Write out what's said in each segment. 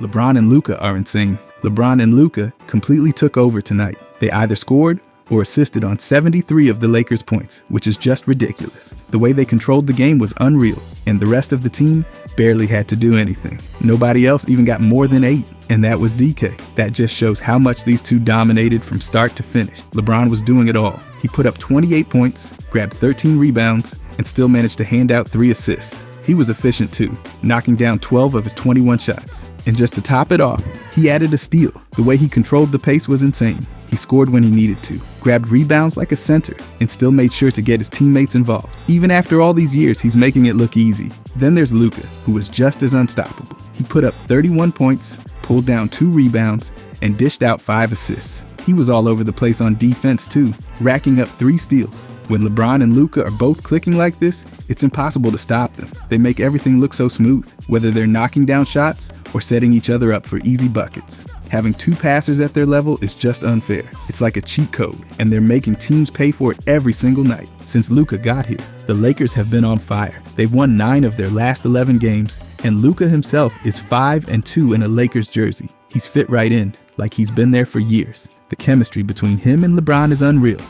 LeBron and Luka are insane. LeBron and Luka completely took over tonight. They either scored or assisted on 73 of the Lakers' points, which is just ridiculous. The way they controlled the game was unreal, and the rest of the team barely had to do anything. Nobody else even got more than 8, and that was DK. That just shows how much these two dominated from start to finish. LeBron was doing it all. He put up 28 points, grabbed 13 rebounds, and still managed to hand out 3 assists. He was efficient too, knocking down 12 of his 21 shots. And just to top it off, he added a steal. The way he controlled the pace was insane. He scored when he needed to, grabbed rebounds like a center, and still made sure to get his teammates involved. Even after all these years, he's making it look easy. Then there's Luka, who was just as unstoppable. He put up 31 points, pulled down 2 rebounds, and dished out 5 assists. He was all over the place on defense too, racking up 3 steals. When LeBron and Luka are both clicking like this, it's impossible to stop them. They make everything look so smooth, whether they're knocking down shots or setting each other up for easy buckets. Having 2 passers at their level is just unfair. It's like a cheat code, and they're making teams pay for it every single night. Since Luka got here, the Lakers have been on fire. They've won 9 of their last 11 games, and Luka himself is 5-2 in a Lakers jersey. He's fit right in, like he's been there for years. The chemistry between him and LeBron is unreal,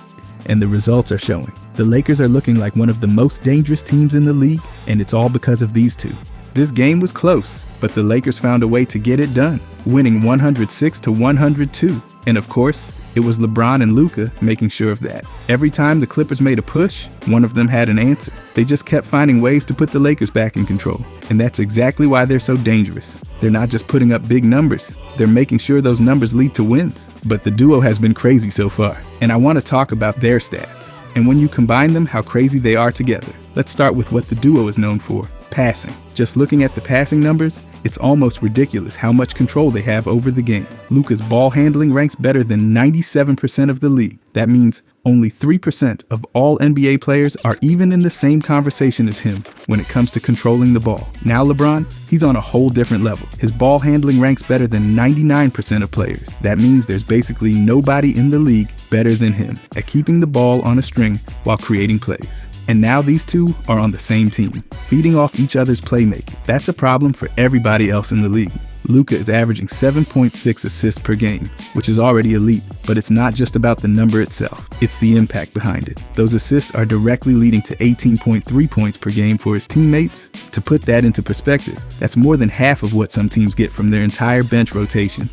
and the results are showing. The Lakers are looking like one of the most dangerous teams in the league, and it's all because of these two. This game was close, but the Lakers found a way to get it done, winning 106-102. And of course, it was LeBron and Luka making sure of that. Every time the Clippers made a push, one of them had an answer. They just kept finding ways to put the Lakers back in control. And that's exactly why they're so dangerous. They're not just putting up big numbers, they're making sure those numbers lead to wins. But the duo has been crazy so far, and I want to talk about their stats. And when you combine them, how crazy they are together. Let's start with what the duo is known for. Passing. Just looking at the passing numbers, it's almost ridiculous how much control they have over the game. Luka's ball handling ranks better than 97% of the league. That means only 3% of all NBA players are even in the same conversation as him when it comes to controlling the ball. Now LeBron, he's on a whole different level. His ball handling ranks better than 99% of players. That means there's basically nobody in the league better than him at keeping the ball on a string while creating plays. And now these two are on the same team, feeding off each other's playmaking. That's a problem for everybody else in the league. Luka is averaging 7.6 assists per game, which is already elite, but it's not just about the number itself, it's the impact behind it. Those assists are directly leading to 18.3 points per game for his teammates. To put that into perspective, that's more than half of what some teams get from their entire bench rotation.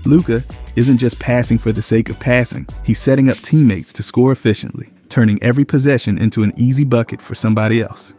Luka isn't just passing for the sake of passing, he's setting up teammates to score efficiently, turning every possession into an easy bucket for somebody else.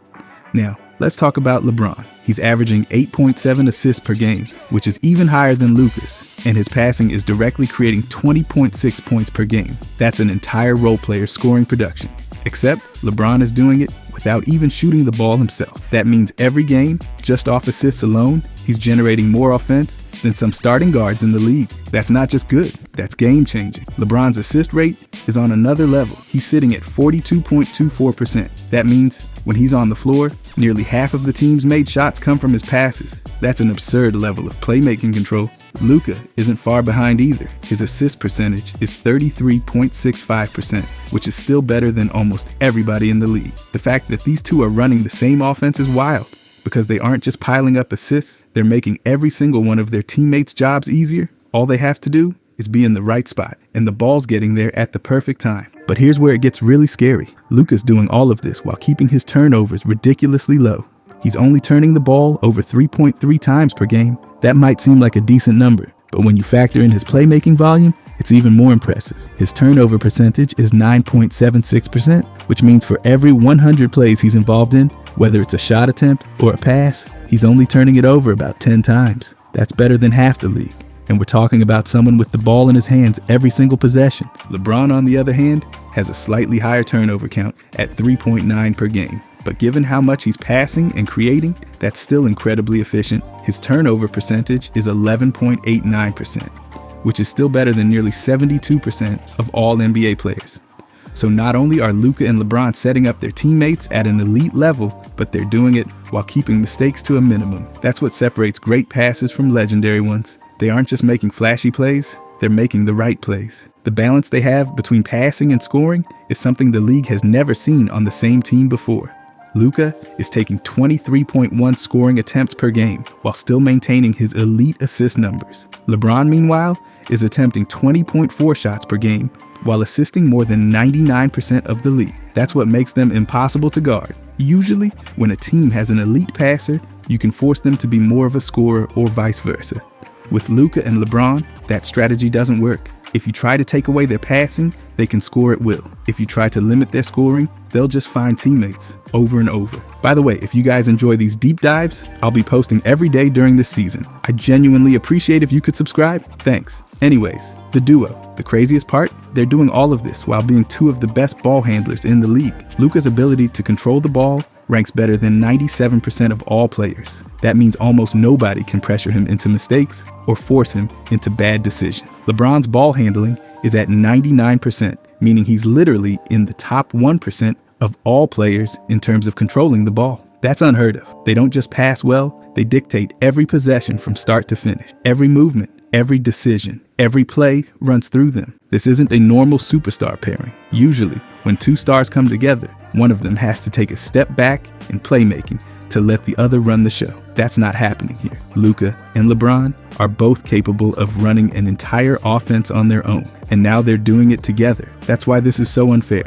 Now, let's talk about LeBron. He's averaging 8.7 assists per game, which is even higher than Luka's, and his passing is directly creating 20.6 points per game. That's an entire role player scoring production. Except LeBron is doing it without even shooting the ball himself. That means every game, just off assists alone, he's generating more offense than some starting guards in the league. That's not just good, that's game-changing. LeBron's assist rate is on another level. He's sitting at 42.24%. That means when he's on the floor, nearly half of the team's made shots come from his passes. That's an absurd level of playmaking control. Luka isn't far behind either. His assist percentage is 33.65%, which is still better than almost everybody in the league. The fact that these two are running the same offense is wild, because they aren't just piling up assists, they're making every single one of their teammates' jobs easier. All they have to do is be in the right spot, and the ball's getting there at the perfect time. But here's where it gets really scary. Luka's doing all of this while keeping his turnovers ridiculously low. He's only turning the ball over 3.3 times per game. That might seem like a decent number, but when you factor in his playmaking volume, it's even more impressive. His turnover percentage is 9.76%, which means for every 100 plays he's involved in, whether it's a shot attempt or a pass, he's only turning it over about 10 times. That's better than half the league. And we're talking about someone with the ball in his hands every single possession. LeBron, on the other hand, has a slightly higher turnover count at 3.9 per game. But given how much he's passing and creating, that's still incredibly efficient. His turnover percentage is 11.89%, which is still better than nearly 72% of all NBA players. So not only are Luka and LeBron setting up their teammates at an elite level, but they're doing it while keeping mistakes to a minimum. That's what separates great passes from legendary ones. They aren't just making flashy plays, they're making the right plays. The balance they have between passing and scoring is something the league has never seen on the same team before. Luka is taking 23.1 scoring attempts per game while still maintaining his elite assist numbers. LeBron, meanwhile, is attempting 20.4 shots per game while assisting more than 99% of the league. That's what makes them impossible to guard. Usually, when a team has an elite passer, you can force them to be more of a scorer or vice versa. With Luka and LeBron, that strategy doesn't work. If you try to take away their passing, they can score at will. If you try to limit their scoring, they'll just find teammates over and over. By the way, if you guys enjoy these deep dives, I'll be posting every day during this season. I genuinely appreciate if you could subscribe. Thanks. Anyways, the duo. The craziest part? They're doing all of this while being two of the best ball handlers in the league. Luka's ability to control the ball ranks better than 97% of all players. That means almost nobody can pressure him into mistakes or force him into bad decisions. LeBron's ball handling is at 99%, meaning he's literally in the top 1% of all players in terms of controlling the ball. That's unheard of. They don't just pass well, they dictate every possession from start to finish. Every movement, every decision, every play runs through them. This isn't a normal superstar pairing. Usually, when two stars come together, one of them has to take a step back in playmaking to let the other run the show. That's not happening here. Luka and LeBron are both capable of running an entire offense on their own, and now they're doing it together. That's why this is so unfair.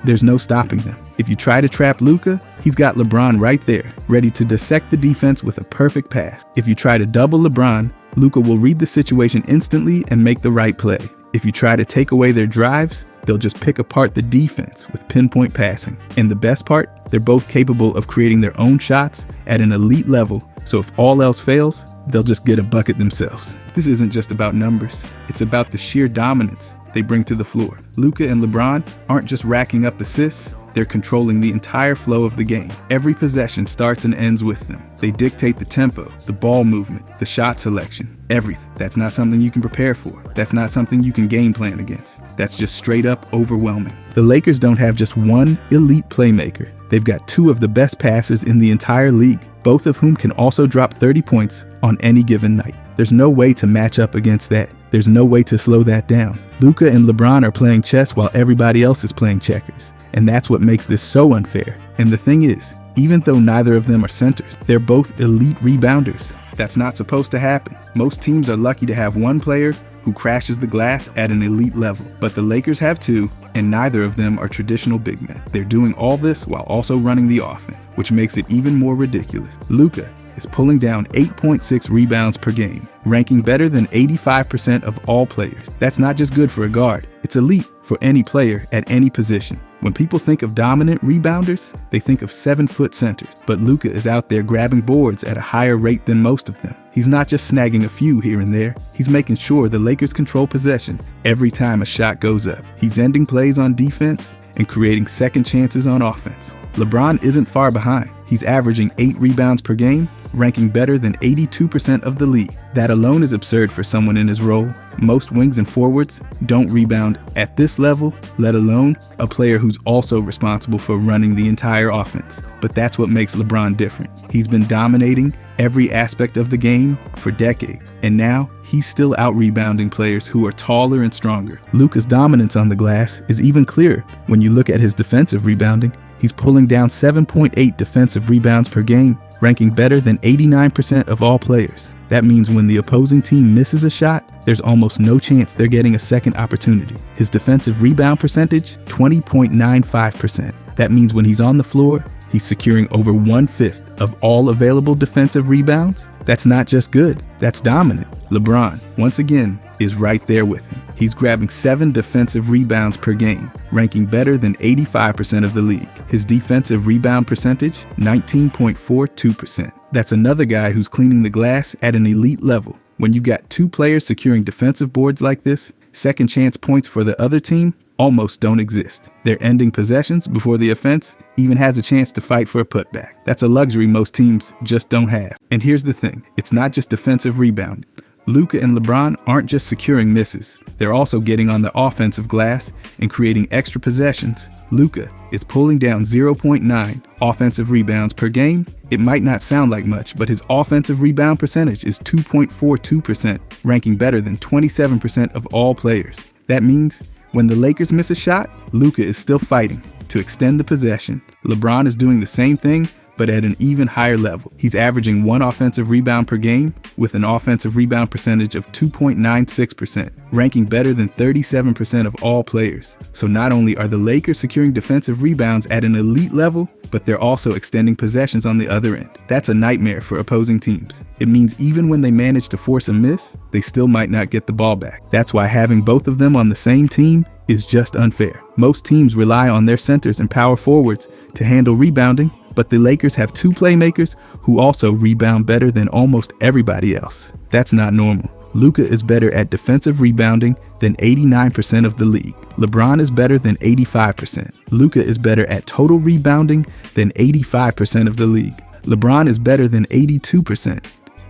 There's no stopping them. If you try to trap Luka, he's got LeBron right there, ready to dissect the defense with a perfect pass. If you try to double LeBron, Luka will read the situation instantly and make the right play. If you try to take away their drives, they'll just pick apart the defense with pinpoint passing. And the best part, they're both capable of creating their own shots at an elite level, so if all else fails, they'll just get a bucket themselves. This isn't just about numbers, it's about the sheer dominance they bring to the floor. Luka and LeBron aren't just racking up assists, they're controlling the entire flow of the game. Every possession starts and ends with them. They dictate the tempo, the ball movement, the shot selection, everything. That's not something you can prepare for. That's not something you can game plan against. That's just straight up overwhelming. The Lakers don't have just one elite playmaker. They've got two of the best passers in the entire league, both of whom can also drop 30 points on any given night. There's no way to match up against that. There's no way to slow that down. Luka and LeBron are playing chess while everybody else is playing checkers. And that's what makes this so unfair. And the thing is, even though neither of them are centers, they're both elite rebounders. That's not supposed to happen. Most teams are lucky to have one player who crashes the glass at an elite level. But the Lakers have two, and neither of them are traditional big men. They're doing all this while also running the offense, which makes it even more ridiculous. Luka is pulling down 8.6 rebounds per game, ranking better than 85% of all players. That's not just good for a guard, it's elite for any player at any position. When people think of dominant rebounders, they think of 7-foot centers, but Luka is out there grabbing boards at a higher rate than most of them. He's not just snagging a few here and there, he's making sure the Lakers control possession every time a shot goes up. He's ending plays on defense and creating second chances on offense. LeBron isn't far behind. He's averaging 8 rebounds per game, ranking better than 82% of the league. That alone is absurd for someone in his role. Most wings and forwards don't rebound at this level, let alone a player who's also responsible for running the entire offense. But that's what makes LeBron different. He's been dominating every aspect of the game for decades, and now he's still out-rebounding players who are taller and stronger. Luka's dominance on the glass is even clearer when you look at his defensive rebounding. He's pulling down 7.8 defensive rebounds per game, ranking better than 89% of all players. That means when the opposing team misses a shot, there's almost no chance they're getting a second opportunity. His defensive rebound percentage, 20.95%. That means when he's on the floor, he's securing over 1/5 of all available defensive rebounds. That's not just good, that's dominant. LeBron, once again, is right there with him. He's grabbing 7 defensive rebounds per game, ranking better than 85% of the league. His defensive rebound percentage, 19.42%. That's another guy who's cleaning the glass at an elite level. When you've got 2 players securing defensive boards like this, second chance points for the other team almost don't exist. They're ending possessions before the offense even has a chance to fight for a putback. That's a luxury most teams just don't have. And here's the thing, it's not just defensive rebound. Luka and LeBron aren't just securing misses, they're also getting on the offensive glass and creating extra possessions. Luka is pulling down 0.9 offensive rebounds per game. It might not sound like much, but his offensive rebound percentage is 2.42%, ranking better than 27% of all players. That means when the Lakers miss a shot, Luka is still fighting. To extend the possession, LeBron is doing the same thing, but at an even higher level. He's averaging 1 offensive rebound per game with an offensive rebound percentage of 2.96%, ranking better than 37% of all players. So not only are the Lakers securing defensive rebounds at an elite level, but they're also extending possessions on the other end. That's a nightmare for opposing teams. It means even when they manage to force a miss, they still might not get the ball back. That's why having both of them on the same team is just unfair. Most teams rely on their centers and power forwards to handle rebounding, but the Lakers have 2 playmakers who also rebound better than almost everybody else. That's not normal. Luka is better at defensive rebounding than 89% of the league. LeBron is better than 85%. Luka is better at total rebounding than 85% of the league. LeBron is better than 82%.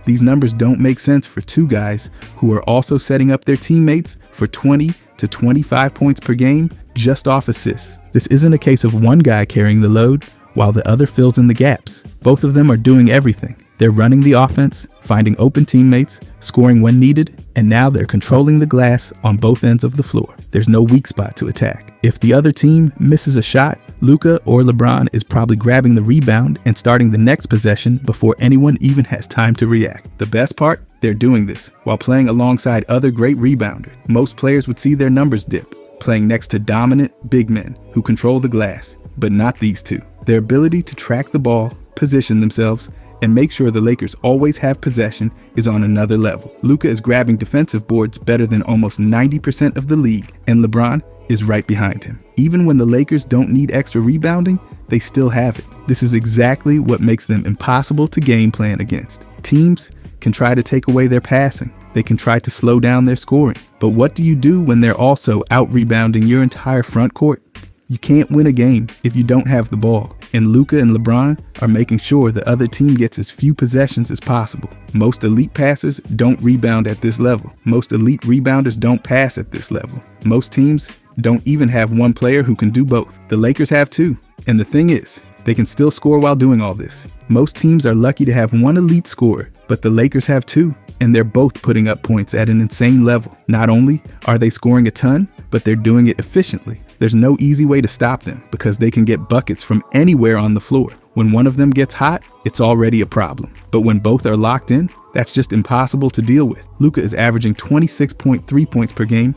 These numbers don't make sense for 2 guys who are also setting up their teammates for 20 to 25 points per game just off assists. This isn't a case of one guy carrying the load while the other fills in the gaps. Both of them are doing everything. They're running the offense, finding open teammates, scoring when needed, and now they're controlling the glass on both ends of the floor. There's no weak spot to attack. If the other team misses a shot, Luka or LeBron is probably grabbing the rebound and starting the next possession before anyone even has time to react. The best part? They're doing this while playing alongside other great rebounders. Most players would see their numbers dip, playing next to dominant big men who control the glass, but not these 2. Their ability to track the ball, position themselves, and make sure the Lakers always have possession is on another level. Luka is grabbing defensive boards better than almost 90% of the league, and LeBron is right behind him. Even when the Lakers don't need extra rebounding, they still have it. This is exactly what makes them impossible to game plan against. Teams can try to take away their passing. They can try to slow down their scoring. But what do you do when they're also out-rebounding your entire front court? You can't win a game if you don't have the ball. And Luka and LeBron are making sure the other team gets as few possessions as possible. Most elite passers don't rebound at this level. Most elite rebounders don't pass at this level. Most teams don't even have one player who can do both. The Lakers have 2. And the thing is, they can still score while doing all this. Most teams are lucky to have one elite scorer, but the Lakers have 2. And they're both putting up points at an insane level. Not only are they scoring a ton, but they're doing it efficiently. There's no easy way to stop them because they can get buckets from anywhere on the floor. When one of them gets hot, it's already a problem. But when both are locked in, that's just impossible to deal with. Luka is averaging 26.3 points per game,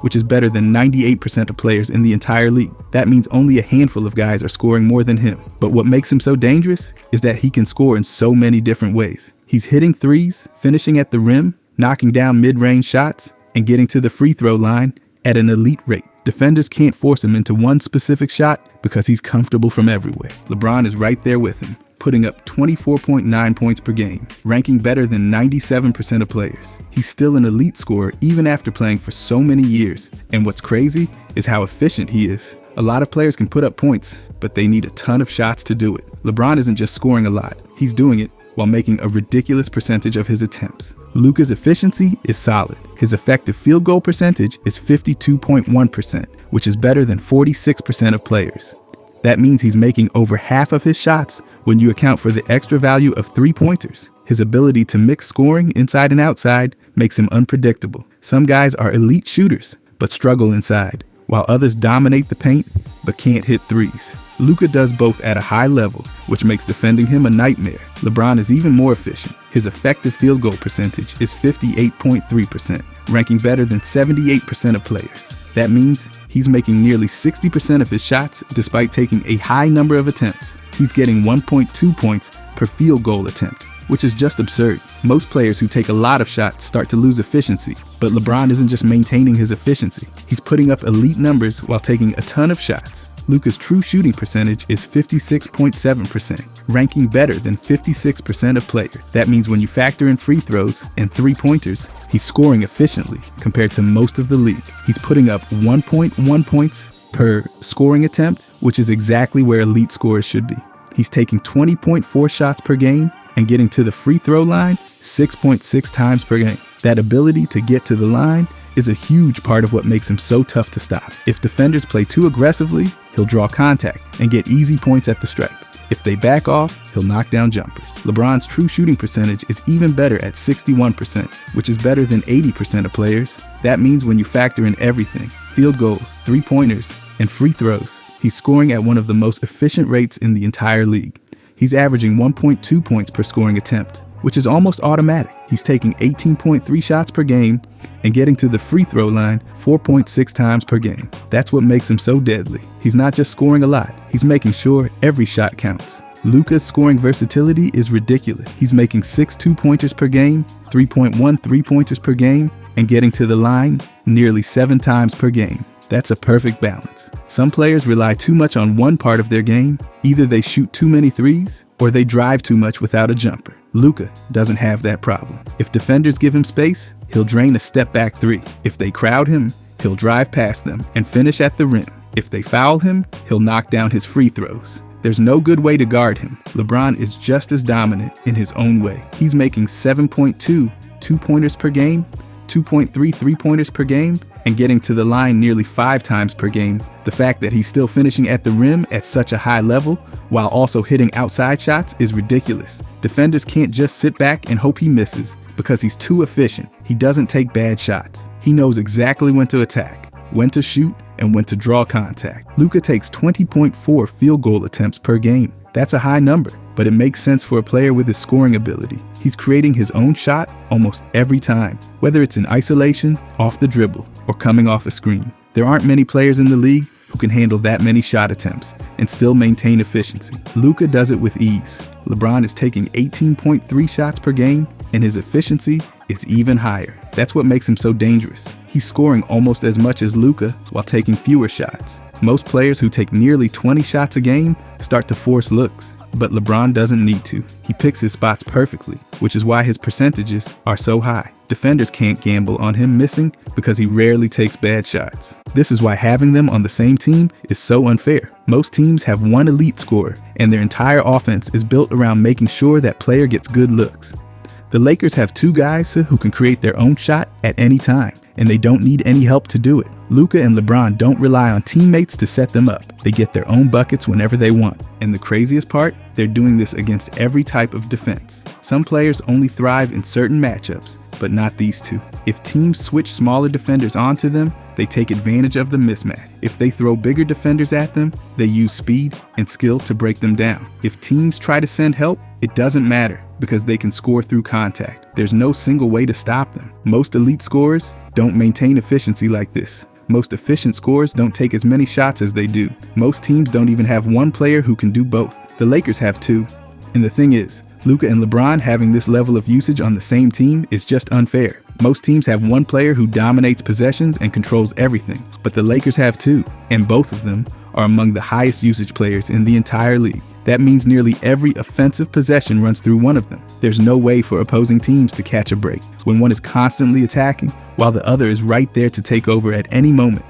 which is better than 98% of players in the entire league. That means only a handful of guys are scoring more than him. But what makes him so dangerous is that he can score in so many different ways. He's hitting threes, finishing at the rim, knocking down mid-range shots, and getting to the free throw line at an elite rate. Defenders can't force him into one specific shot because he's comfortable from everywhere. LeBron is right there with him, putting up 24.9 points per game, ranking better than 97% of players. He's still an elite scorer even after playing for so many years. And what's crazy is how efficient he is. A lot of players can put up points, but they need a ton of shots to do it. LeBron isn't just scoring a lot, he's doing it while making a ridiculous percentage of his attempts. Luka's efficiency is solid. His effective field goal percentage is 52.1%, which is better than 46% of players. That means he's making over half of his shots when you account for the extra value of 3-pointers. His ability to mix scoring inside and outside makes him unpredictable. Some guys are elite shooters, but struggle inside, while others dominate the paint, but can't hit threes. Luka does both at a high level, which makes defending him a nightmare. LeBron is even more efficient. His effective field goal percentage is 58.3%, ranking better than 78% of players. That means he's making nearly 60% of his shots despite taking a high number of attempts. He's getting 1.2 points per field goal attempt, which is just absurd. Most players who take a lot of shots start to lose efficiency, but LeBron isn't just maintaining his efficiency. He's putting up elite numbers while taking a ton of shots. Luka's true shooting percentage is 56.7%, ranking better than 56% of players. That means when you factor in free throws and 3-pointers, he's scoring efficiently compared to most of the league. He's putting up 1.1 points per scoring attempt, which is exactly where elite scorers should be. He's taking 20.4 shots per game and getting to the free throw line 6.6 times per game. That ability to get to the line is a huge part of what makes him so tough to stop. If defenders play too aggressively, he'll draw contact and get easy points at the stripe. If they back off, he'll knock down jumpers. LeBron's true shooting percentage is even better at 61%, which is better than 80% of players. That means when you factor in everything, field goals, 3-pointers, and free throws, He's scoring at one of the most efficient rates in the entire league. He's averaging 1.2 points per scoring attempt, which is almost automatic. He's taking 18.3 shots per game and getting to the free throw line 4.6 times per game. That's what makes him so deadly. He's not just scoring a lot, he's making sure every shot counts. Luka's scoring versatility is ridiculous. He's making 6 two-pointers per game, 3.1 three-pointers per game, and getting to the line nearly 7 times per game. That's a perfect balance. Some players rely too much on one part of their game. Either they shoot too many threes, or they drive too much without a jumper. Luka doesn't have that problem. If defenders give him space, he'll drain a step-back three. If they crowd him, he'll drive past them and finish at the rim. If they foul him, he'll knock down his free throws. There's no good way to guard him. LeBron is just as dominant in his own way. He's making 7.2 two-pointers per game, 2.3 three-pointers per game, and getting to the line nearly 5 times per game. The fact that he's still finishing at the rim at such a high level while also hitting outside shots is ridiculous. Defenders can't just sit back and hope he misses because he's too efficient. He doesn't take bad shots. He knows exactly when to attack, when to shoot, and when to draw contact. Luka takes 20.4 field goal attempts per game. That's a high number, but it makes sense for a player with his scoring ability. He's creating his own shot almost every time, whether it's in isolation, off the dribble, or coming off a screen. There aren't many players in the league who can handle that many shot attempts and still maintain efficiency. Luka does it with ease. LeBron is taking 18.3 shots per game, and his efficiency is even higher. That's what makes him so dangerous. He's scoring almost as much as Luka while taking fewer shots. Most players who take nearly 20 shots a game start to force looks, but LeBron doesn't need to. He picks his spots perfectly, which is why his percentages are so high. Defenders can't gamble on him missing because he rarely takes bad shots. This is why having them on the same team is so unfair. Most teams have one elite scorer, and their entire offense is built around making sure that player gets good looks. The Lakers have 2 guys who can create their own shot at any time, and they don't need any help to do it. Luka and LeBron don't rely on teammates to set them up. They get their own buckets whenever they want. And the craziest part, they're doing this against every type of defense. Some players only thrive in certain matchups, but not these two. If teams switch smaller defenders onto them, they take advantage of the mismatch. If they throw bigger defenders at them, they use speed and skill to break them down. If teams try to send help, it doesn't matter because they can score through contact. There's no single way to stop them. Most elite scorers don't maintain efficiency like this. Most efficient scorers don't take as many shots as they do. Most teams don't even have one player who can do both. The Lakers have 2. And the thing is, Luka and LeBron having this level of usage on the same team is just unfair. Most teams have one player who dominates possessions and controls everything, but the Lakers have 2, and both of them are among the highest usage players in the entire league. That means nearly every offensive possession runs through one of them. There's no way for opposing teams to catch a break when one is constantly attacking while the other is right there to take over at any moment.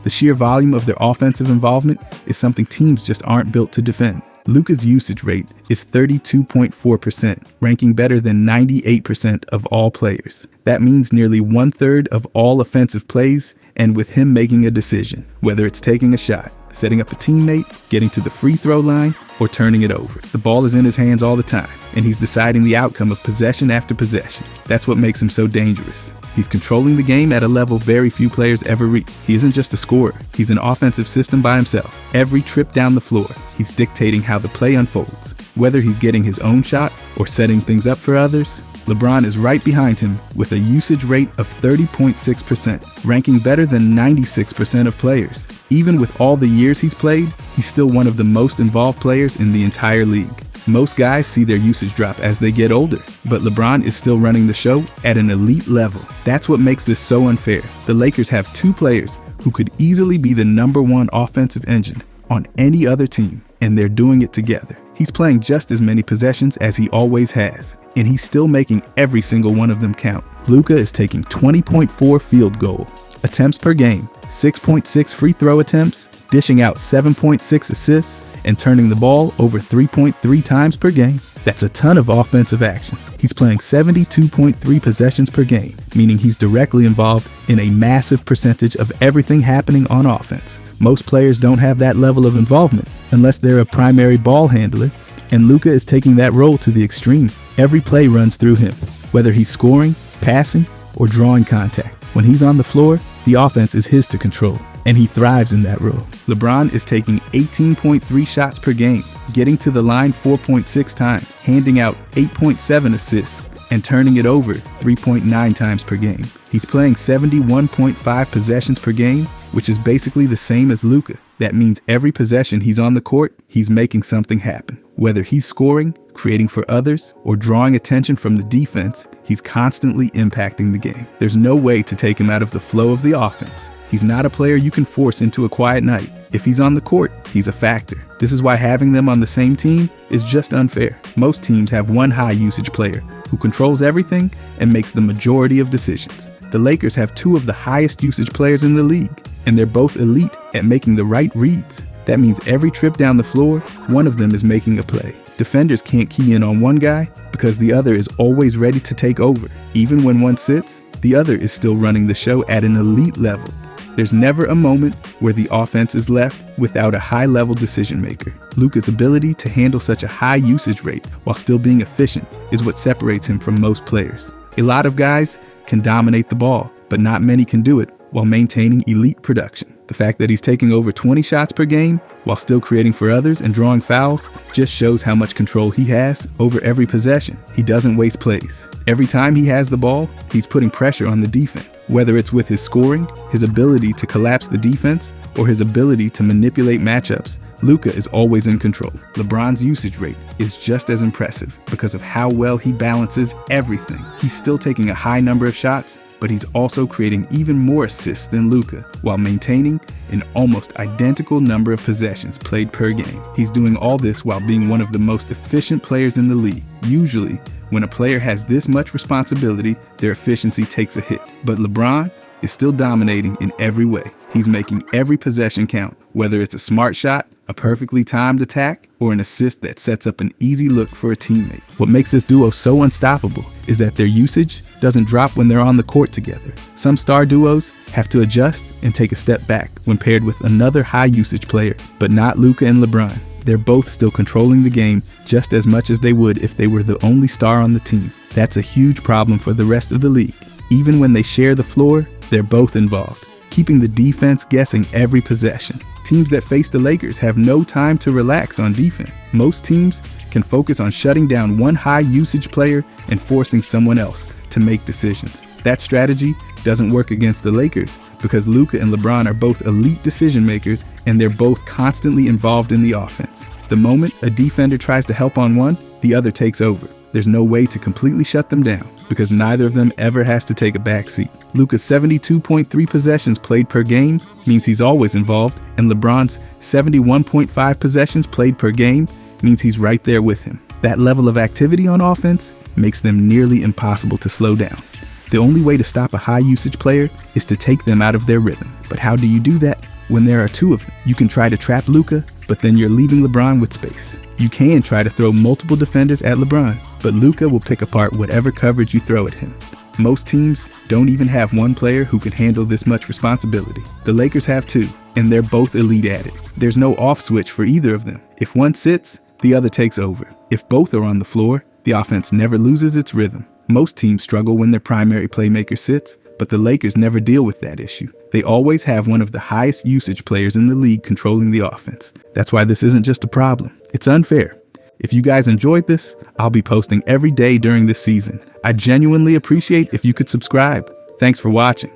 The sheer volume of their offensive involvement is something teams just aren't built to defend. Luka's usage rate is 32.4%, ranking better than 98% of all players. That means nearly 1/3 of all offensive plays, and with him making a decision, whether it's taking a shot, setting up a teammate, getting to the free throw line, or turning it over. The ball is in his hands all the time, and he's deciding the outcome of possession after possession. That's what makes him so dangerous. He's controlling the game at a level very few players ever reach. He isn't just a scorer, he's an offensive system by himself. Every trip down the floor, he's dictating how the play unfolds. Whether he's getting his own shot or setting things up for others, LeBron is right behind him with a usage rate of 30.6%, ranking better than 96% of players. Even with all the years he's played, he's still one of the most involved players in the entire league. Most guys see their usage drop as they get older, but LeBron is still running the show at an elite level. That's what makes this so unfair. The Lakers have 2 players who could easily be the #1 offensive engine on any other team, and they're doing it together. He's playing just as many possessions as he always has, and he's still making every single one of them count. Luka is taking 20.4 field goal attempts per game, 6.6 free throw attempts, dishing out 7.6 assists, and turning the ball over 3.3 times per game. That's a ton of offensive actions. He's playing 72.3 possessions per game, meaning he's directly involved in a massive percentage of everything happening on offense. Most players don't have that level of involvement unless they're a primary ball handler, and Luka is taking that role to the extreme. Every play runs through him, whether he's scoring, passing, or drawing contact. When he's on the floor, the offense is his to control. and he thrives in that role. LeBron is taking 18.3 shots per game, getting to the line 4.6 times, handing out 8.7 assists, and turning it over 3.9 times per game. He's playing 71.5 possessions per game, which is basically the same as Luka. That means every possession he's on the court, he's making something happen. Whether he's scoring, creating for others, or drawing attention from the defense, he's constantly impacting the game. There's no way to take him out of the flow of the offense. He's not a player you can force into a quiet night. If he's on the court, he's a factor. This is why having them on the same team is just unfair. Most teams have one high usage player who controls everything and makes the majority of decisions. The Lakers have two of the highest usage players in the league, and they're both elite at making the right reads. That means every trip down the floor, one of them is making a play. Defenders can't key in on one guy because the other is always ready to take over. Even when one sits, the other is still running the show at an elite level. There's never a moment where the offense is left without a high-level decision maker. Luka's ability to handle such a high usage rate while still being efficient is what separates him from most players. A lot of guys can dominate the ball, but not many can do it while maintaining elite production. The fact that he's taking over 20 shots per game while still creating for others and drawing fouls just shows how much control he has over every possession. He doesn't waste plays. Every time he has the ball, he's putting pressure on the defense. Whether it's with his scoring, his ability to collapse the defense, or his ability to manipulate matchups, Luka is always in control. LeBron's usage rate is just as impressive because of how well he balances everything. He's still taking a high number of shots, but he's also creating even more assists than Luka while maintaining an almost identical number of possessions played per game. He's doing all this while being one of the most efficient players in the league. Usually, when a player has this much responsibility, their efficiency takes a hit. But LeBron is still dominating in every way. He's making every possession count, whether it's a smart shot, a perfectly timed attack, or an assist that sets up an easy look for a teammate. What makes this duo so unstoppable is that their usage doesn't drop when they're on the court together. Some star duos have to adjust and take a step back when paired with another high usage player, but not Luka and LeBron. They're both still controlling the game just as much as they would if they were the only star on the team. That's a huge problem for the rest of the league. Even when they share the floor, they're both involved, keeping the defense guessing every possession. Teams that face the Lakers have no time to relax on defense. Most teams can focus on shutting down one high usage player and forcing someone else to make decisions. That strategy doesn't work against the Lakers because Luka and LeBron are both elite decision makers and they're both constantly involved in the offense. The moment a defender tries to help on one, the other takes over. There's no way to completely shut them down because neither of them ever has to take a backseat. Luka's 72.3 possessions played per game means he's always involved, and LeBron's 71.5 possessions played per game means he's right there with him. That level of activity on offense makes them nearly impossible to slow down. The only way to stop a high usage player is to take them out of their rhythm. But how do you do that when there are two of them? You can try to trap Luka, but then you're leaving LeBron with space. You can try to throw multiple defenders at LeBron, but Luka will pick apart whatever coverage you throw at him. Most teams don't even have one player who can handle this much responsibility. The Lakers have two, and they're both elite at it. There's no off switch for either of them. If one sits, the other takes over. If both are on the floor, the offense never loses its rhythm. Most teams struggle when their primary playmaker sits, but the Lakers never deal with that issue. They always have one of the highest usage players in the league controlling the offense. That's why this isn't just a problem. It's unfair. If you guys enjoyed this, I'll be posting every day during this season. I genuinely appreciate if you could subscribe. Thanks for watching.